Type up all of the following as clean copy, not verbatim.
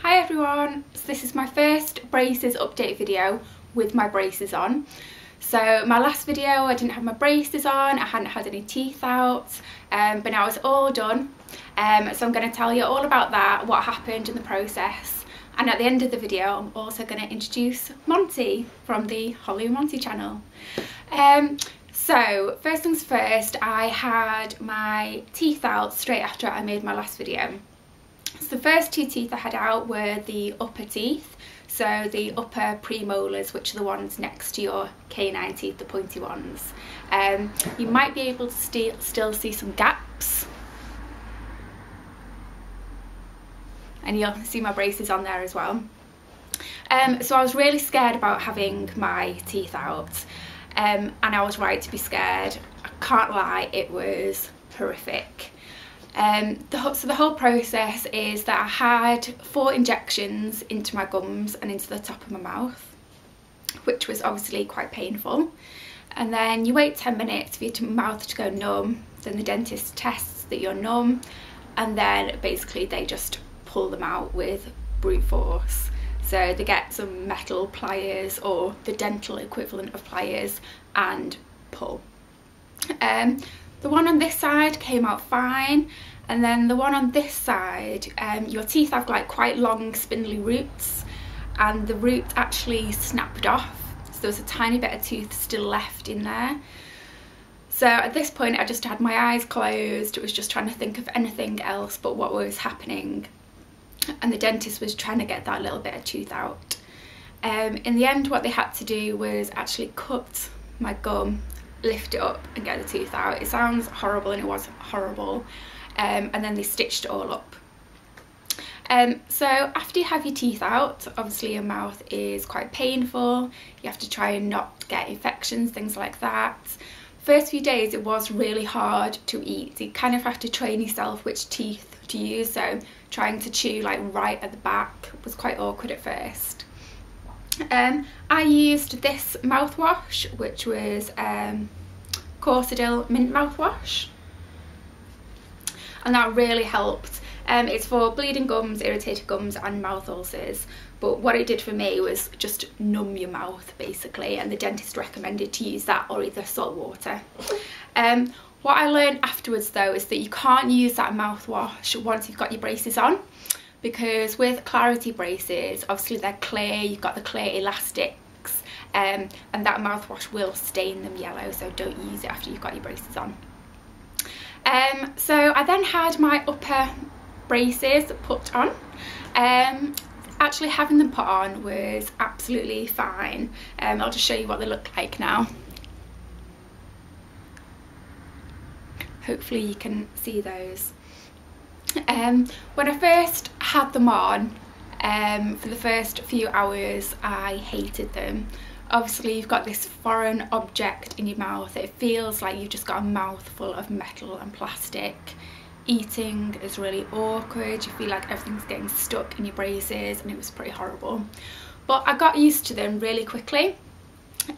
Hi everyone, so this is my first braces update video with my braces on. So my last video I didn't have my braces on, I hadn't had any teeth out, but now it's all done. So I'm going to tell you all about that, what happened in the process, and at the end of the video I'm also going to introduce Monty from the Holly Monty channel. So first things first, I had my teeth out straight after I made my last video. So the first two teeth I had out were the upper teeth, so the upper premolars, which are the ones next to your canine teeth, the pointy ones. You might be able to still see some gaps, and you'll see my braces on there as well. So I was really scared about having my teeth out, and I was right to be scared. I can't lie, it was horrific. So the whole process is that I had 4 injections into my gums and into the top of my mouth, which was obviously quite painful. And then you wait 10 minutes for your mouth to go numb, then the dentist tests that you're numb, and then basically they just pull them out with brute force. So they get some metal pliers or the dental equivalent of pliers and pull. The one on this side came out fine, and then the one on this side, your teeth have like quite long spindly roots, and the root actually snapped off, so there was a tiny bit of tooth still left in there. So at this point I just had my eyes closed, it was just trying to think of anything else but what was happening, and the dentist was trying to get that little bit of tooth out. In the end what they had to do was actually cut my gum, lift it up and get the tooth out. It sounds horrible, and it was horrible, and then they stitched it all up. So after you have your teeth out, obviously your mouth is quite painful, you have to try and not get infections, things like that. First few days it was really hard to eat, you kind of have to train yourself which teeth to use, so trying to chew like right at the back was quite awkward at first. I used this mouthwash, which was Corsadil mint mouthwash, and that really helped. It's for bleeding gums, irritated gums and mouth ulcers, but what it did for me was just numb your mouth basically, and the dentist recommended to use that or either salt water. What I learned afterwards though is that you can't use that mouthwash once you've got your braces on, because with Clarity braces, obviously they're clear, you've got the clear elastics, and that mouthwash will stain them yellow, so don't use it after you've got your braces on. So I then had my upper braces put on. Actually having them put on was absolutely fine. I'll just show you what they look like now. Hopefully you can see those. When I first had them on, for the first few hours I hated them. Obviously you've got this foreign object in your mouth, it feels like you've just got a mouthful of metal and plastic. Eating is really awkward, you feel like everything's getting stuck in your braces, and it was pretty horrible. But I got used to them really quickly,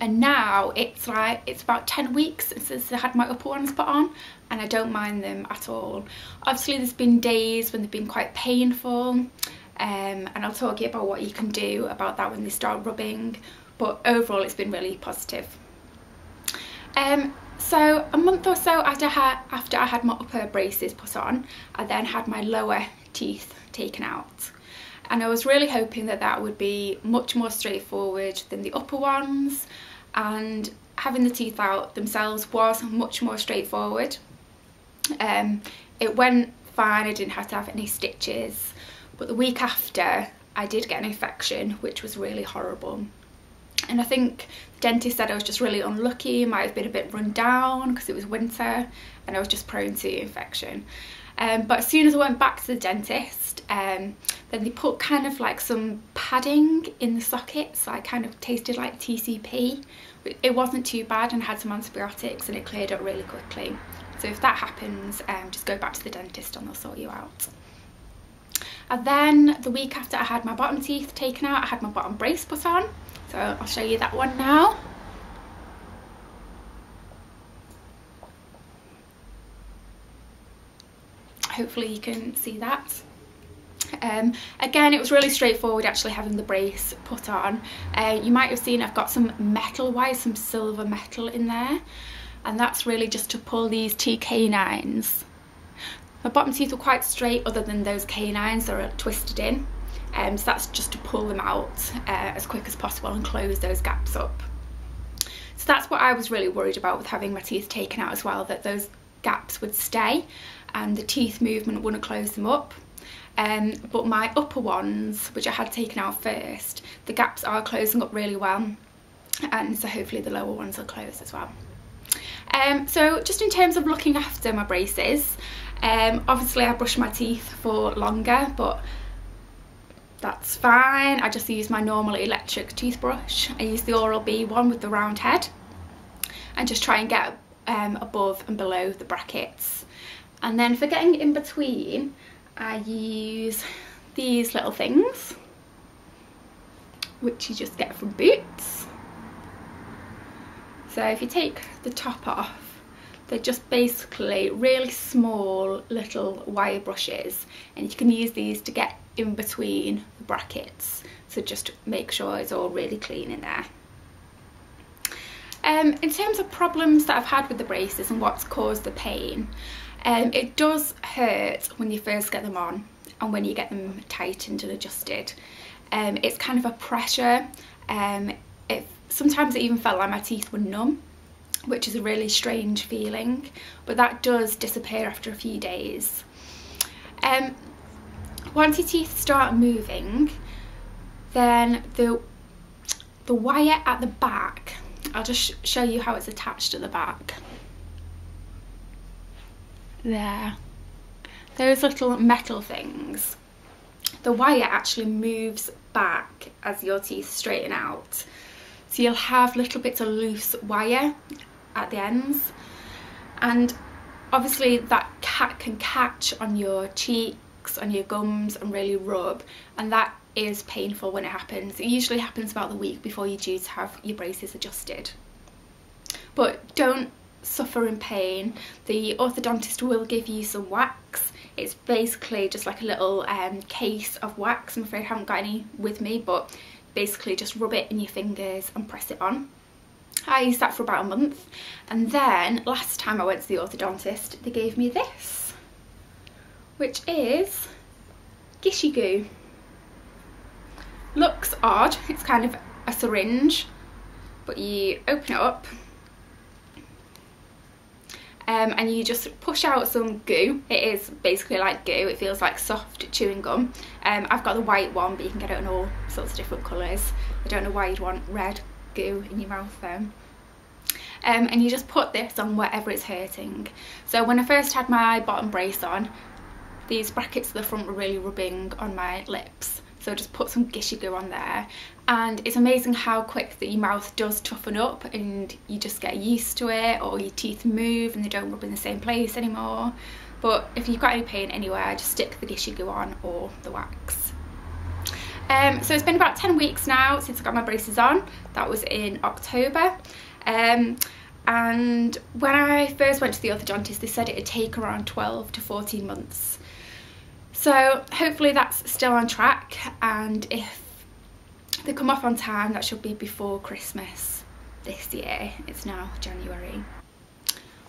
and now it's about 10 weeks since I had my upper ones put on, and I don't mind them at all. Obviously there's been days when they've been quite painful, and I'll talk to you about what you can do about that when they start rubbing, but overall it's been really positive. So a month or so after I had my upper braces put on, I then had my lower teeth taken out, and I was really hoping that that would be much more straightforward than the upper ones, and having the teeth out themselves was much more straightforward. It went fine, I didn't have to have any stitches, but the week after I did get an infection, which was really horrible. And I think the dentist said I was just really unlucky, might have been a bit run down because it was winter and I was just prone to infection. But as soon as I went back to the dentist, then they put kind of like some padding in the sockets, so I kind of tasted like TCP. It wasn't too bad, and I had some antibiotics and it cleared up really quickly. So if that happens, just go back to the dentist and they'll sort you out. And then the week after I had my bottom teeth taken out, I had my bottom brace put on. So I'll show you that one now. Hopefully you can see that. Again, it was really straightforward actually having the brace put on. You might have seen I've got some metal wires, some silver metal in there, and that's really just to pull these T canines. My bottom teeth were quite straight other than those canines that are twisted in, so that's just to pull them out as quick as possible and close those gaps up. So that's what I was really worried about with having my teeth taken out as well, that those gaps would stay and the teeth movement wouldn't close them up. But my upper ones, which I had taken out first, the gaps are closing up really well, and so hopefully the lower ones will close as well. So just in terms of looking after my braces, obviously I brush my teeth for longer, but that's fine. I just use my normal electric toothbrush. I use the Oral-B one with the round head, and just try and get above and below the brackets. And then for getting in between, I use these little things, which you just get from Boots. So if you take the top off, they're just basically really small little wire brushes, and you can use these to get in between the brackets, so just make sure it's all really clean in there. In terms of problems that I've had with the braces and what's caused the pain, it does hurt when you first get them on and when you get them tightened and adjusted. It's kind of a pressure. Sometimes it even felt like my teeth were numb, which is a really strange feeling, but that does disappear after a few days. Once your teeth start moving, then the wire at the back, I'll just show you how it's attached at the back. There, those little metal things, the wire actually moves back as your teeth straighten out, so you'll have little bits of loose wire at the ends, and obviously that can catch on your cheeks, on your gums, and really rub, and that is painful when it happens. It usually happens about the week before you're due to have your braces adjusted. But don't suffer in pain. The orthodontist will give you some wax. It's basically just like a little case of wax. I'm afraid I haven't got any with me, but basically just rub it in your fingers and press it on. I used that for about a month, and then last time I went to the orthodontist they gave me this, which is Gishy Goo. Looks odd, it's kind of a syringe, but you open it up and you just push out some goo. It is basically like goo, it feels like soft chewing gum. I've got the white one, but you can get it in all sorts of different colours. I don't know why you'd want red goo in your mouth though. And you just put this on wherever it's hurting. So when I first had my bottom brace on, these brackets at the front were really rubbing on my lips. So just put some Gishy Goo on there, and it's amazing how quick that your mouth does toughen up and you just get used to it, or your teeth move and they don't rub in the same place anymore. But if you've got any pain anywhere, just stick the Gishy Goo on or the wax. So it's been about 10 weeks now since I got my braces on. That was in October. And when I first went to the orthodontist, they said it would take around 12 to 14 months. So hopefully that's still on track, and if they come off on time, that should be before Christmas this year. It's now January.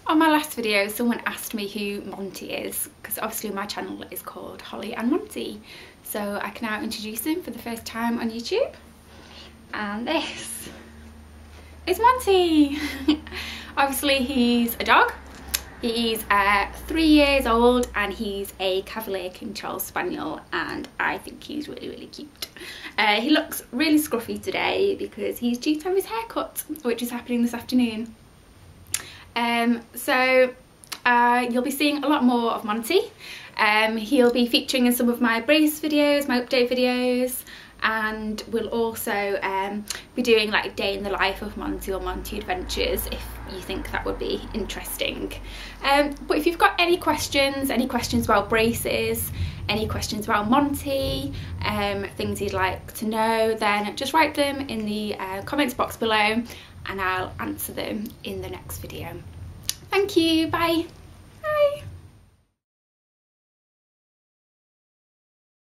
On my last video, someone asked me who Monty is, because obviously my channel is called Holly and Monty. So I can now introduce him for the first time on YouTube. And this is Monty. Obviously he's a dog. He's 3 years old and he's a Cavalier King Charles Spaniel, and I think he's really, really cute. He looks really scruffy today because he's due to have his hair cut, which is happening this afternoon. So you'll be seeing a lot more of Monty. He'll be featuring in some of my brace videos, my update videos, and we'll also be doing like day in the life of Monty or Monty Adventures if you think that would be interesting. But if you've got any questions about braces, any questions about Monty, things you'd like to know, then just write them in the comments box below and I'll answer them in the next video. Thank you, bye. Bye.